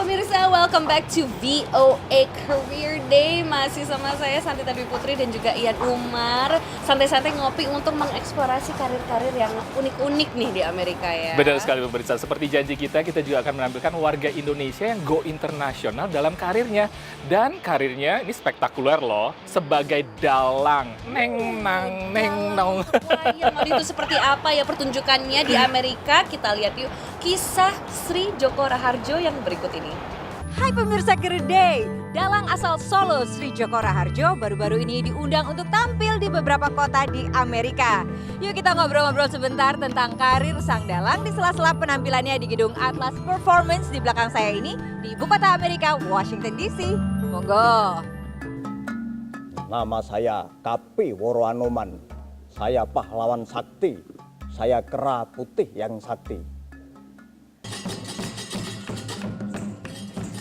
pemirsa, welcome back to VOA Career Day. Masih sama saya Santi Tabi Putri dan juga Ian Umar. Santai-santai ngopi untuk mengeksplorasi karir-karir yang unik-unik nih di Amerika ya. Benar sekali pemirsa, seperti janji kita juga akan menampilkan warga Indonesia yang go internasional dalam karirnya. Dan karirnya ini spektakuler loh, sebagai dalang. Neng nang, neng nong. Wayang itu seperti apa ya pertunjukannya di Amerika? Kita lihat yuk kisah Sri Joko Raharjo yang berikut ini. Hai pemirsa Career Day, dalang asal Solo Sri Joko Raharjo baru-baru ini diundang untuk tampil di beberapa kota di Amerika. Yuk kita ngobrol-ngobrol sebentar tentang karir sang dalang di sela-sela penampilannya di gedung Atlas Performance di belakang saya ini di ibu kota Amerika, Washington DC. Monggo. Nama saya Kapi Woro Anoman. Saya pahlawan sakti. Saya kera putih yang sakti.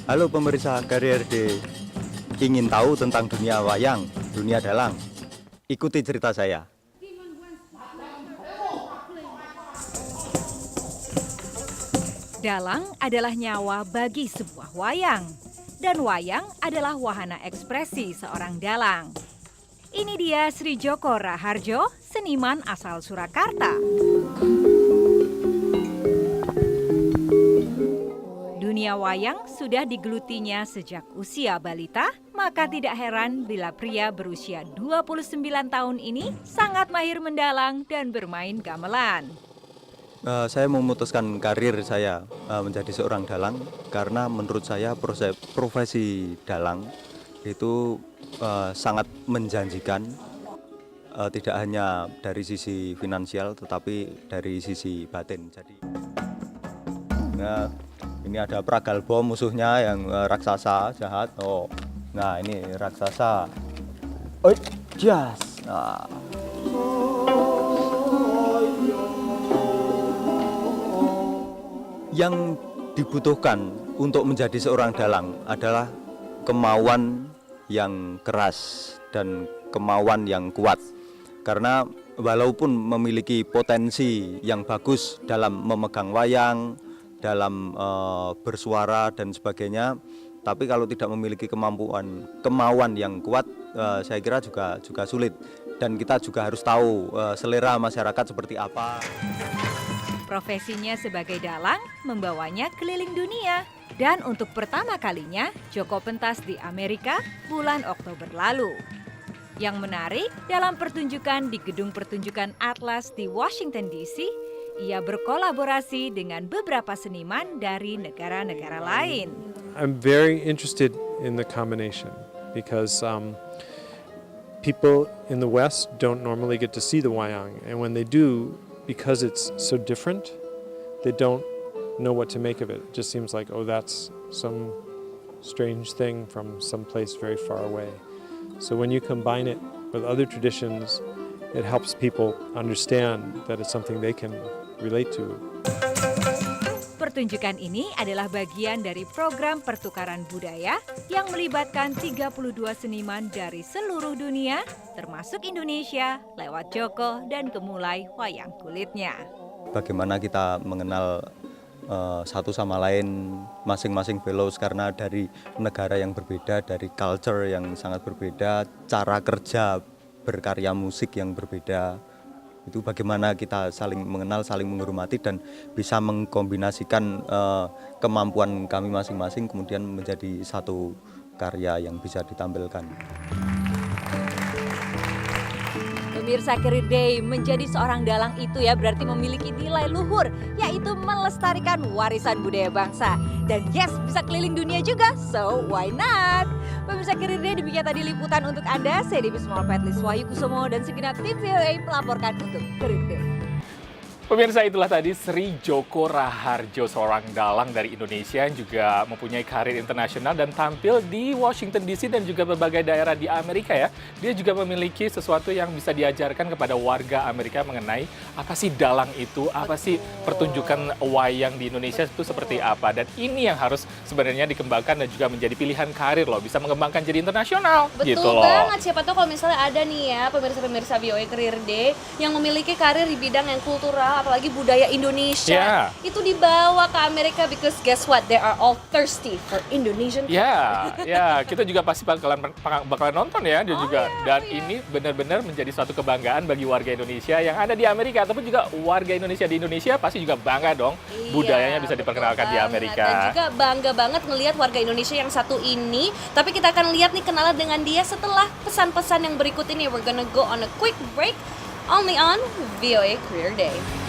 Halo pemirsa Career Day, ingin tahu tentang dunia wayang, dunia dalang? Ikuti cerita saya. Dalang adalah nyawa bagi sebuah wayang. Dan wayang adalah wahana ekspresi seorang dalang. Ini dia Sri Joko Raharjo, seniman asal Surakarta. Dunia wayang sudah digelutinya sejak usia balita, maka tidak heran bila pria berusia 29 tahun ini sangat mahir mendalang dan bermain gamelan. Saya memutuskan karir saya menjadi seorang dalang karena menurut saya profesi dalang itu sangat menjanjikan, tidak hanya dari sisi finansial tetapi dari sisi batin. Jadi, ini ada Pragalbo musuhnya yang raksasa jahat. Oh, nah ini raksasa. Oh, jas. Nah. Yang dibutuhkan untuk menjadi seorang dalang adalah kemauan yang keras dan kemauan yang kuat. Karena walaupun memiliki potensi yang bagus dalam memegang wayang, dalam bersuara dan sebagainya, tapi kalau tidak memiliki kemauan yang kuat, saya kira juga sulit. Dan kita juga harus tahu selera masyarakat seperti apa. Profesinya sebagai dalang membawanya keliling dunia. Dan untuk pertama kalinya, Joko pentas di Amerika bulan Oktober lalu. Yang menarik, dalam pertunjukan di gedung pertunjukan Atlas di Washington DC, ia berkolaborasi dengan beberapa seniman dari negara-negara lain. I'm very interested in the combination because people in the West don't normally get to see the wayang, and when they do, because it's so different, they don't know what to make of it. It just seems like, oh, that's some strange thing from some place very far away. So when you combine it with other traditions, it helps people understand that it's something they can relate to. Pertunjukan ini adalah bagian dari program pertukaran budaya yang melibatkan 32 seniman dari seluruh dunia, termasuk Indonesia, lewat Joko dan Gemulai wayang kulitnya. Bagaimana kita mengenal satu sama lain, masing-masing fellows, karena dari negara yang berbeda, dari culture yang sangat berbeda, cara kerja berkarya musik yang berbeda. Itu bagaimana kita saling mengenal, saling menghormati dan bisa mengkombinasikan kemampuan kami masing-masing kemudian menjadi satu karya yang bisa ditampilkan. Pemirsa Career Day, menjadi seorang dalang itu ya berarti memiliki nilai luhur, yaitu melestarikan warisan budaya bangsa. Dan yes, bisa keliling dunia juga, so why not? Pemirsa Career Day, demikian tadi liputan untuk Anda. Saya Debbie Smallpet Wahyu Kusumo dan segenap tim VOA melaporkan untuk Career Day. Pemirsa, itulah tadi Sri Joko Raharjo, seorang dalang dari Indonesia yang juga mempunyai karir internasional dan tampil di Washington DC dan juga berbagai daerah di Amerika ya. Dia juga memiliki sesuatu yang bisa diajarkan kepada warga Amerika mengenai apa sih dalang itu, apa sih pertunjukan wayang di Indonesia itu seperti apa. Dan ini yang harus sebenarnya dikembangkan dan juga menjadi pilihan karir loh, bisa mengembangkan jadi internasional. Betul gitu loh. banget, siapa tahu kalau misalnya ada nih ya pemirsa-pemirsa VOA Career Day yang memiliki karir di bidang yang kultural lokal, apalagi budaya Indonesia Yeah. itu dibawa ke Amerika because guess what? They are all thirsty for Indonesian food. Ya, kita juga pasti bakalan nonton ya, dan juga ini benar-benar menjadi suatu kebanggaan bagi warga Indonesia yang ada di Amerika ataupun juga warga Indonesia di Indonesia pasti juga bangga dong budayanya bisa diperkenalkan di Amerika. Dan juga bangga banget ngelihat warga Indonesia yang satu ini. Tapi kita akan lihat nih, kenalan dengan dia setelah pesan-pesan yang berikut ini. We're gonna go on a quick break only on VOA Career Day.